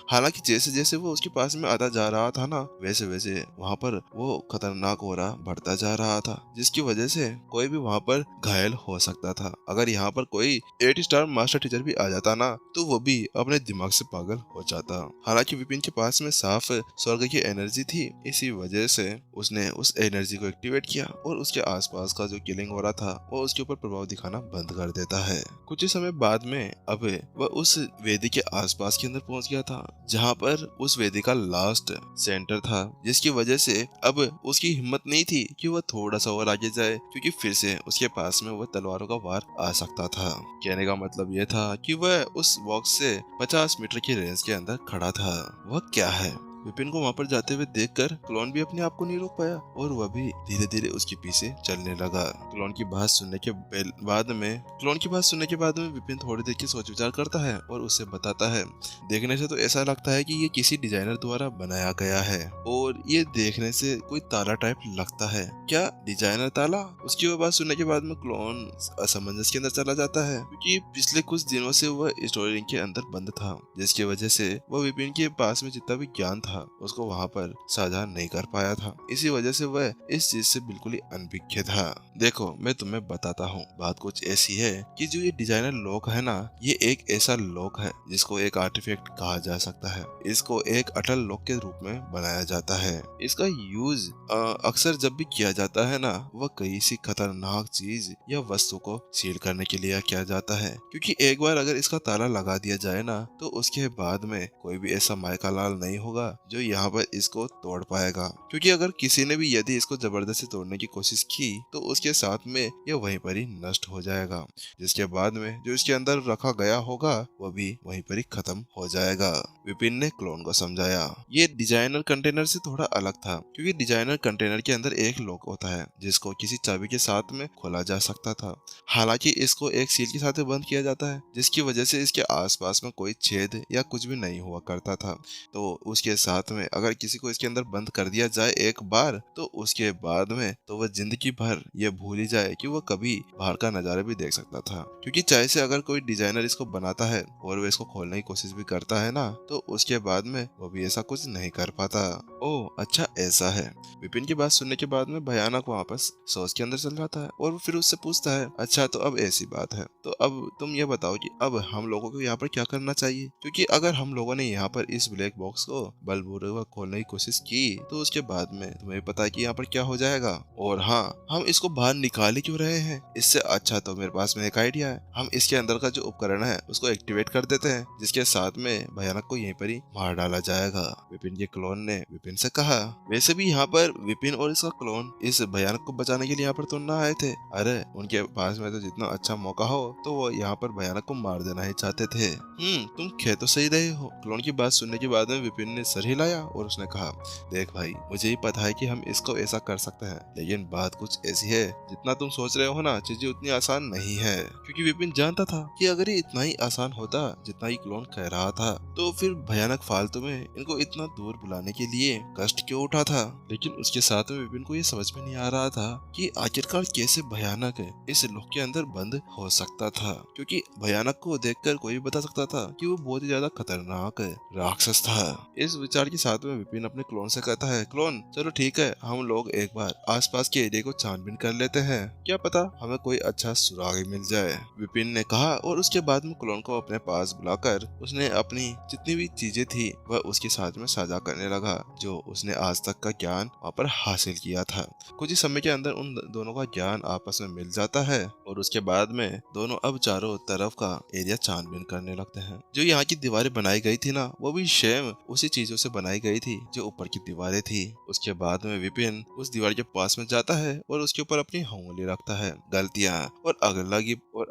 हालांकि जैसे जैसे वो उसके पास में आता जा रहा था ना, वैसे वैसे वहाँ पर वो खतरनाक कोहरा बढ़ता जा रहा था, जिसकी वजह से कोई भी वहाँ पर घायल हो सकता था। अगर यहाँ पर कोई 8 स्टार मास्टर टीचर भी आ जाता ना, तो वो भी अपने दिमाग से पागल हो जाता। हालांकि विपिन के पास में साफ स्वर्ग की एनर्जी थी, इसी वजह से उसने उस एनर्जी को एक्टिवेट किया और उसके आसपास का जो किलिंग हो रहा था वो उसके ऊपर प्रभाव दिखाना बंद कर देता है। कुछ ही समय बाद में अब वह उस वेदी के आसपास के अंदर पहुंच गया था, जहां पर उस वेदी का लास्ट सेंटर था, जिसकी वजह से अब उसकी हिम्मत नहीं थी कि वह थोड़ा सा और आगे जाए, क्योंकि फिर से उसके पास में वह तलवारों का वार आ सकता था। कहने का मतलब यह था कि वह उस बॉक्स से 50 मीटर की रेंज के अंदर खड़ा था। वह क्या है? विपिन को वहां पर जाते हुए देखकर क्लोन भी अपने आप को नहीं रोक पाया और वह भी धीरे धीरे उसके पीछे चलने लगा। क्लोन की बात सुनने के बाद में विपिन थोड़ी देर की सोच विचार करता है और उससे बताता है, देखने से तो ऐसा लगता है कि ये किसी डिजाइनर द्वारा बनाया गया है और ये देखने से कोई ताला टाइप लगता है। क्या डिजाइनर ताला? उसकी वो बात सुनने के बाद में क्लोन असमंजस के अंदर चला जाता है, क्योंकि पिछले कुछ दिनों से वह स्टोरी रिंग के अंदर बंद था, जिसकी वजह से वह विपिन के पास में जितना भी ज्ञान था उसको वहां पर साझा नहीं कर पाया था। इसी वजह से वह इस चीज से बिल्कुल ही अनभिज्ञ था। देखो, मैं तुम्हें बताता हूँ, बात कुछ ऐसी है कि जो ये डिजाइनर लॉक है ना, ये एक ऐसा लॉक है जिसको एक आर्टिफैक्ट कहा जा सकता है। इसको एक अटल लॉक के रूप में बनाया जाता है। इसका यूज अक्सर जब भी किया जाता है ना, वह कई सी खतरनाक चीज या वस्तु को सील करने के लिए किया जाता है, क्योंकि एक बार अगर इसका ताला लगा दिया जाए ना, तो उसके बाद में कोई भी ऐसा मायका लाल नहीं होगा जो यहाँ पर इसको तोड़ पाएगा। क्योंकि अगर किसी ने भी यदि इसको जबरदस्ती तोड़ने की कोशिश की तो उसके साथ में यह वहीं पर ही नष्ट हो जाएगा, जिसके बाद में जो इसके अंदर रखा गया होगा वह भी वहीं पर ही खत्म हो जाएगा। विपिन ने क्लोन को समझाया। ये डिजाइनर कंटेनर से थोड़ा अलग था, क्योंकि डिजाइनर कंटेनर के अंदर एक लॉक होता है जिसको किसी चाबी के साथ में खोला जा सकता था। हालांकि इसको एक सील के साथ बंद किया जाता है, जिसकी वजह से इसके आसपास में कोई छेद या कुछ भी नहीं हुआ करता था। तो उसके साथ में अगर किसी को इसके अंदर बंद कर दिया जाए एक बार, तो उसके बाद में तो वह जिंदगी भर ये भूल ही जाए कि वह कभी बाहर का नजारा भी देख सकता था। क्योंकि चाहे से अगर कोई डिजाइनर इसको बनाता है और वह इसको खोलने की कोशिश भी करता है ना, तो उसके बाद में वो भी ऐसा कुछ नहीं कर पाता। ओह अच्छा, ऐसा है। विपिन की बात सुनने के बाद में भयानक वापस सोच के अंदर चल जाता है और वो फिर उससे पूछता है, अच्छा तो अब ऐसी बात है, तो अब तुम ये बताओ कि अब हम लोगों को यहाँ पर क्या करना चाहिए? क्योंकि अगर हम लोगों ने यहाँ पर इस ब्लैक बॉक्स को बलपूर्वक खोलने की कोशिश की तो उसके बाद में तुम्हें पता है कि यहाँ पर क्या हो जाएगा। और हाँ, हम इसको बाहर निकाल ही क्यों रहे हैं? इससे अच्छा तो मेरे पास में एक आइडिया है, हम इसके अंदर का जो उपकरण है उसको एक्टिवेट कर देते हैं, जिसके साथ में भयानक को यहीं पर ही मार डाला जाएगा। विपिन के क्लोन ने विपिन से कहा। वैसे भी यहाँ पर विपिन और इसका क्लोन इस भयानक को बचाने के लिए यहाँ पर तो ना आए थे। अरे उनके पास में तो जितना अच्छा मौका हो तो वो यहाँ पर भयानक को मार देना ही चाहते थे। तुम कह तो सही रहे हो। क्लोन की बात सुनने के बाद में विपिन ने सर हिलाया और उसने कहा, देख भाई, मुझे ही पता है कि हम इसको ऐसा कर सकते हैं, लेकिन बात कुछ ऐसी है, जितना तुम सोच रहे हो ना, चीजें उतनी आसान नहीं है। क्योंकि विपिन जानता था कि अगर ये इतना ही आसान होता जितना ही क्लोन कह रहा था, तो फिर भयानक फालतू में इनको इतना दूर बुलाने के लिए कष्ट क्यों उठा था। लेकिन उसके साथ में विपिन को ये समझ में नहीं आ रहा था कि आखिरकार कैसे भयानक इस लॉक के अंदर बंद हो सकता था, क्योंकि भयानक को देखकर कोई भी बता सकता था कि वो बहुत ही ज्यादा खतरनाक राक्षस था। इस विचार के साथ में विपिन अपने क्लोन से कहता है, क्लोन चलो ठीक है, हम लोग एक बार आसपास के एरिया को छानबीन कर लेते हैं, क्या पता हमें कोई अच्छा सुराग ही मिल जाए। विपिन ने कहा और उसके बाद में क्लोन को अपने पास बुलाकर उसने अपनी जितनी भी चीजें थी वह उसके साथ में साझा करने लगा, जो उसने आज तक का ज्ञान वहाँ पर हासिल किया था। कुछ ही समय के अंदर उन दोनों का ज्ञान आपस में मिल जाता है और उसके बाद में दोनों अब चारों तरफ का एरिया छानबीन करने लगते हैं। जो यहाँ की दीवारें बनाई गई थी ना, वो भी सेम उसी चीजों से बनाई गई थी जो ऊपर की दीवारें थी। उसके बाद में विपिन उस दीवार के पास में जाता है और उसके ऊपर अपनी उंगली रखता है। गलतियां और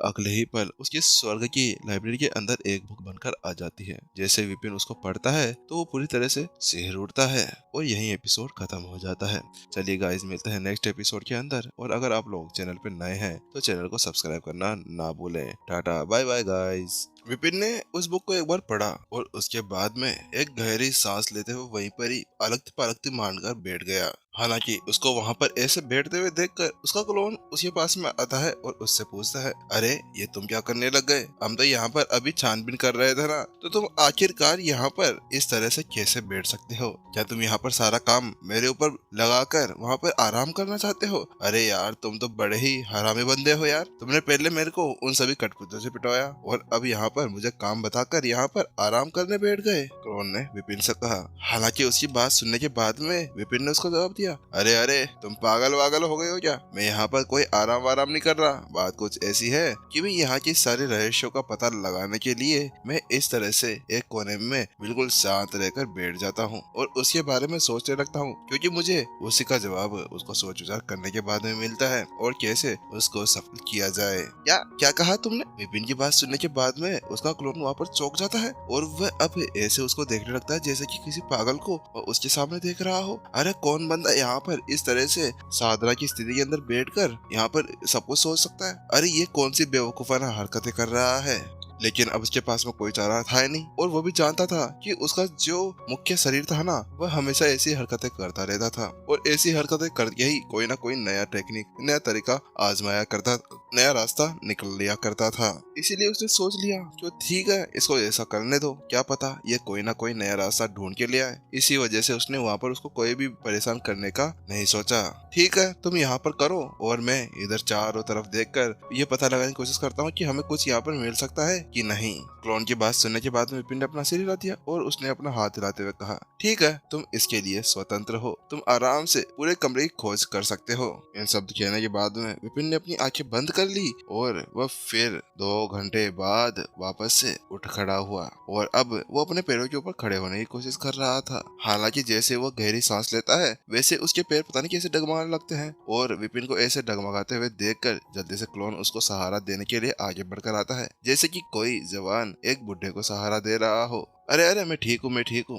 अगले ही पल उसके स्वर्ग की लाइब्रेरी के अंदर एक बुक बनकर आ जाती है। जैसे विपिन उसको पढ़ता है तो वो पूरी तरह से सिहर उठता है और यही एपिसोड खत्म हो जाता है। चलिए गाइस, मिलते हैं नेक्स्ट एपिसोड के अंदर, और अगर आप लोग चैनल पे नए हैं तो चैनल को सब्सक्राइब करना ना भूलें। Tata bye bye guys. Vipin ने उस बुक को एक बार पढ़ा और उसके बाद में एक गहरी सांस लेते हुए वहीं पर ही अलग पलकती मारकर बैठ गया। हालांकि उसको वहां पर ऐसे बैठते हुए देखकर उसका क्लोन उसके पास में आता है और उससे पूछता है, अरे ये तुम क्या करने लग गए? हम तो यहाँ पर अभी छानबीन कर रहे थे ना, तो तुम आखिरकार यहाँ पर इस तरह से कैसे बैठ सकते हो? क्या तुम यहाँ पर सारा काम मेरे ऊपर लगाकर वहाँ पर आराम करना चाहते हो? अरे यार तुम तो बड़े ही हरामी बंदे हो यार, तुमने पहले मेरे को उन सभी कठपुतलियों से पिटवाया और अब यहाँ पर मुझे काम बताकर यहाँ पर आराम करने बैठ गए। क्लोन ने विपिन से कहा। हालांकि उसकी बात सुनने के बाद में विपिन ने उसको जवाब दिया, अरे अरे तुम पागल वागल हो गए हो क्या? मैं यहाँ पर कोई आराम वाराम नहीं कर रहा। बात कुछ ऐसी है कि मैं यहाँ के सारे रहस्यों का पता लगाने के लिए मैं इस तरह से एक कोने में बिल्कुल शांत रहकर बैठ जाता हूँ और उसके बारे में सोचने लगता हूँ, क्योंकि मुझे उसी का जवाब उसको सोच विचार करने के बाद में मिलता है और कैसे उसको सफल किया जाए। क्या क्या कहा तुमने? विपिन की बात सुनने के बाद में उसका क्लोन वहाँ पर चौंक जाता है और वह अब ऐसे उसको देखने लगता है जैसे कि किसी पागल को उसके सामने देख रहा हो। अरे कौन बंदा यहाँ पर इस तरह से साधना की स्थिति के अंदर बैठकर यहाँ पर सब कुछ सोच सकता है? अरे ये कौन सी बेवकूफाना हरकतें कर रहा है? लेकिन अब उसके पास में कोई चारा था ही नहीं और वो भी जानता था कि उसका जो मुख्य शरीर था ना, वह हमेशा ऐसी हरकतें करता रहता था और ऐसी हरकतें करके ही कोई ना कोई नया टेक्निक, नया तरीका आजमाया करता, नया रास्ता निकल लिया करता था। इसीलिए उसने सोच लिया कि ठीक है, इसको ऐसा करने दो, क्या पता ये कोई ना कोई नया रास्ता ढूंढ के ले आए। इसी वजह से उसने वहाँ पर उसको कोई भी परेशान करने का नहीं सोचा। ठीक है, तुम यहाँ पर करो और मैं इधर चारों तरफ देखकर ये पता लगाने की कोशिश करता हूँ कि हमें कुछ यहाँ पर मिल सकता है कि नहीं। क्लोन की बात सुनने के बाद में विपिन ने अपना सिर हिला दिया और उसने अपना हाथ हिलाते हुए कहा, ठीक है, तुम इसके लिए स्वतंत्र हो, तुम आराम से पूरे कमरे की खोज कर सकते हो। इन शब्द कहने के बाद में विपिन ने अपनी आंखें बंद कर ली और वह फिर 2 घंटे बाद वापस से उठ खड़ा हुआ और अब वो अपने पैरों के ऊपर खड़े होने की कोशिश कर रहा था। हालांकि जैसे वो गहरी सांस लेता है वैसे उसके पैर पता नहीं कैसे डगमगाने लगते हैं और विपिन को ऐसे डगमगाते हुए देखकर जल्दी से क्लोन उसको सहारा देने के लिए आगे बढ़कर आता है, जैसे कि कोई जवान एक बुढ़े को सहारा दे रहा हो। अरे अरे मैं ठीक हूँ,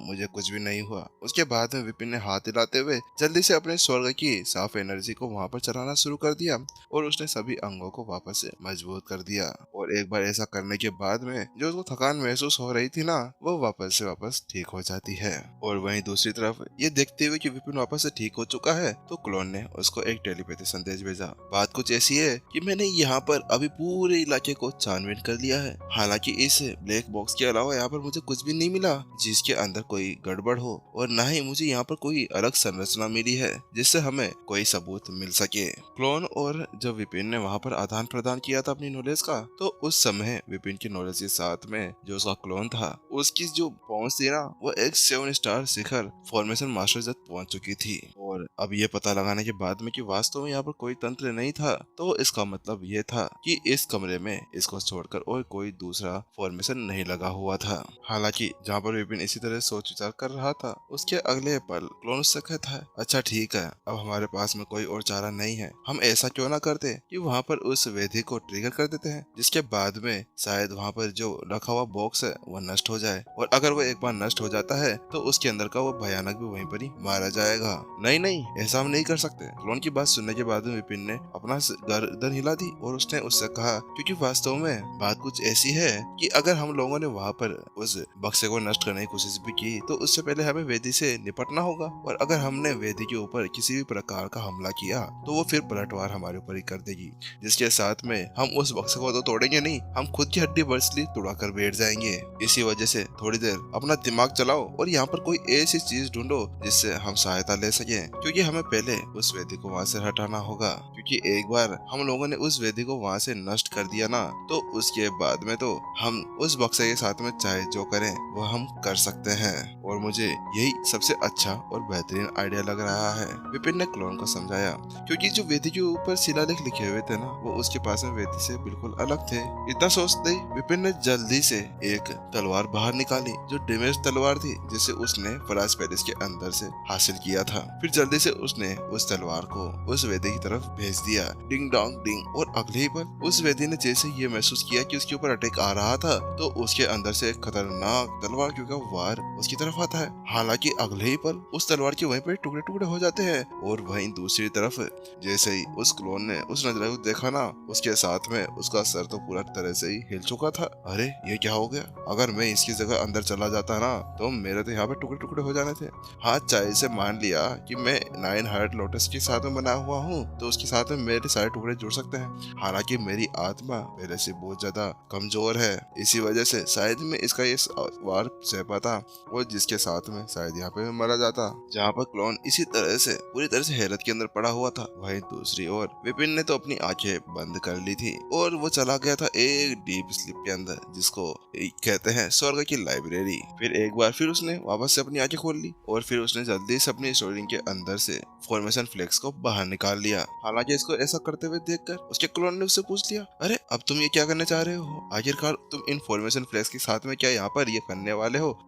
मुझे कुछ भी नहीं हुआ। उसके बाद में विपिन ने हाथ हिलाते हुए जल्दी से अपने स्वर्ग की साफ एनर्जी को वहां पर चलाना शुरू कर दिया और उसने सभी अंगों को वापस से मजबूत कर दिया। और एक बार ऐसा करने के बाद में जो उसको थकान महसूस हो रही थी ना, वो वापस से वापस ठीक हो जाती है। और वहीं दूसरी तरफ ये देखते हुए कि विपिन वापस से ठीक हो चुका है, तो क्लोन ने उसको एक टेलीपैथी संदेश भेजा। बात कुछ ऐसी है कि मैंने यहाँ पर अभी पूरे इलाके को छानबीन कर लिया है। हालांकि इस ब्लैक बॉक्स के अलावा यहाँ पर मुझे कुछ भी नहीं मिला जिसके अंदर कोई गड़बड़ हो और ना ही मुझे यहाँ पर कोई अलग संरचना मिली है जिससे हमें कोई सबूत मिल सके। क्लोन और जब विपिन ने वहाँ पर आदान प्रदान किया था अपनी नॉलेज का, तो उस समय विपिन की नॉलेज के साथ में जो उसका क्लोन था उसकी जो पहुंच थी ना, वो एक 7 स्टार शिखर फॉर्मेशन मास्टर तक पहुंच चुकी थी। और अब ये पता लगाने के बाद में कि वास्तव में यहाँ पर कोई तंत्र नहीं था, तो इसका मतलब ये था कि इस कमरे में इसको छोड़कर और कोई दूसरा फॉर्मेशन नहीं लगा हुआ था। हालांकि जहाँ पर विपिन इसी तरह सोच विचार कर रहा था, उसके अगले पल क्लोन उससे कहता है, अच्छा ठीक है, अब हमारे पास में कोई और चारा नहीं है, हम ऐसा क्यों ना करते कि वहाँ पर उस वेदी को ट्रिगर कर देते हैं, जिसके बाद में शायद वहाँ पर जो रखा हुआ बॉक्स है वो नष्ट हो जाए और अगर वो एक बार नष्ट हो जाता है तो उसके अंदर का वो भयानक भी वहीं पर ही मारा जाएगा। नहीं नहीं, ऐसा हम नहीं कर सकते। क्लोन की बात सुनने के बाद में विपिन ने अपना गर्दन हिला दी और उसने उससे कहा, क्योंकि वास्तव में बात कुछ ऐसी है कि अगर हम लोगों ने वहाँ पर उस बक्से को नष्ट करने की कोशिश भी की तो उससे पहले हमें वेदी से निपटना होगा और अगर हमने वेदी के ऊपर किसी भी प्रकार का हमला किया तो वो फिर पलटवार हमारे ऊपर ही कर देगी, जिसके साथ में हम उस बक्से को तो तोड़ेंगे नहीं, हम खुद की हड्डी बर्सली तोड़ा कर बैठ जाएंगे। इसी वजह से थोड़ी देर अपना दिमाग चलाओ और यहाँ पर कोई ऐसी चीज ढूंढो जिससे हम सहायता ले सके, क्योंकि हमें पहले उस वेदी को वहाँ से हटाना होगा, क्योंकि एक बार हम लोगों ने उस वेदी को वहाँ से नष्ट कर दिया ना, तो उसके बाद में तो हम उस बक्से के साथ में चाहे जो करें वो हम कर सकते हैं और मुझे यही सबसे अच्छा और बेहतरीन आइडिया लग रहा है। विपिन ने क्लोन को समझाया, क्योंकि जो वेदी के ऊपर शिलालेख लिखे हुए थे ना, वो उसके पास में वेदी से बिल्कुल अलग थे। इतना सोचते विपिन ने जल्दी से एक तलवार बाहर निकाली जो डैमेज तलवार थी, जिसे उसने फराज पैलेस के अंदर से हासिल किया था। फिर जल्दी से उसने उस तलवार को उस वेदी की तरफ भेज भेज दिया। Ding dong ding. और अगले ही पल उस व्यक्ति ने जैसे ये महसूस किया कि उसके ऊपर अटैक आ रहा था तो उसके अंदर से एक खतरनाक तलवार का वार उसकी तरफ आता है। हालांकि अगले ही पल उस तलवार के वहीं पे टुकड़े टुकड़े हो जाते हैं। और वहीं दूसरी तरफ जैसे ही उस क्लोन ने उस नजर को देखा ना, उसके साथ में उसका सर तो पूरा तरह से ही हिल चुका था। अरे ये क्या हो गया? अगर मैं इसकी जगह अंदर चला जाता ना तो मेरे तो यहाँ पे टुकड़े टुकड़े हो जाने थे। हाँ, चाहे से मान लिया कि मैं 9 हार्ट लोटस के साथ में बना हुआ हूँ तो उसके साथ में मेरे सारे टुकड़े जुड़ सकते हैं। हालांकि मेरी आत्मा पहले से बहुत ज्यादा कमजोर है, इसी वजह से शायद मैं इसका ये वार सह पाता और जिसके साथ में शायद यहाँ पे मैं मारा जाता। जहाँ पर क्लोन इसी तरह से पूरी तरह से हैरत के अंदर पड़ा हुआ था, वहीं दूसरी ओर विपिन ने तो अपनी आंखें बंद कर ली थी और वो चला गया था एक डीप स्लीप के अंदर, जिसको कहते हैं स्वर्ग की लाइब्रेरी। फिर एक बार फिर उसने वापस से अपनी आंखें खोल ली और फिर उसने जल्दी से अपनी स्टोरी के अंदर से फॉर्मेशन फ्लेक्स को बाहर निकाल लिया। हालांकि इसको ऐसा करते हुए देखकर उसके क्लोन ने उससे पूछ लिया, अरे अब तुम ये क्या करने चाह रहे हो? आखिरकार तुम इन फॉर्मेशन फ्लेक्स के साथ में क्या यहाँ पर ये करने वाले हो?